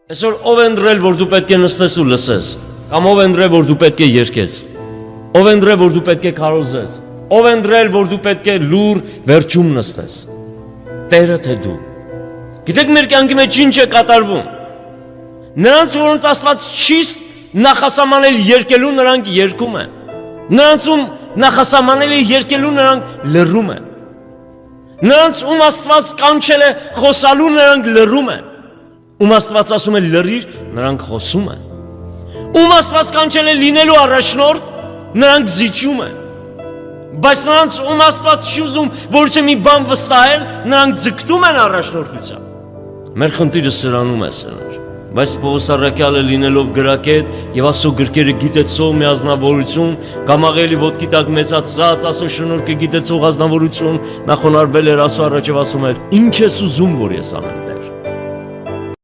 Այսօր ով են դրել, որ դու պետք է նստես ու լսես, կամ ով են դրել, որ դու պետք է երգես, ով են դրել, որ դու պետք է քարոզես, ով են դրել, որ դու պետք է լուր վերջում նստես, Տերը թե դու։ Գիտեք մեր կյանքի մեջ ինչ է կատարվում։ Նրանց, որոնց Աստված չի նախասահմանել երգելու, նրանք երգում են։ Նրանցում նախասահմանել է երգելու, նրանք լռում են։ Նրանց ում Աստված կանչել է խոսալու, նրանք լռում են։ Ում Աստված ասում է լռիր, նրանք խոսում են։ Ում Աստված կանչել է լինելու առաջնորդ, նրանք զիջում են։ Բայց նրանց ում Աստված չի ուզում որևէ մի բան վստահել, նրանք ձգտում են առաջնորդությամբ։ Մեր խնդիրը սրանում է սրանր։ Բայց Պողոս առաքյալը լինելով գրակետ եւ Աստծո գրքերը գիտեցող մի ազնվորություն, գամաղելի ոտքի տակ մեծացած Աստծո շնորհքը գիտեցող ազնվորություն, նա խոնարհվել էր Աստծո առաջ եւ ասում էր. «Ինչ ես ուզում, որ ես անեմ»։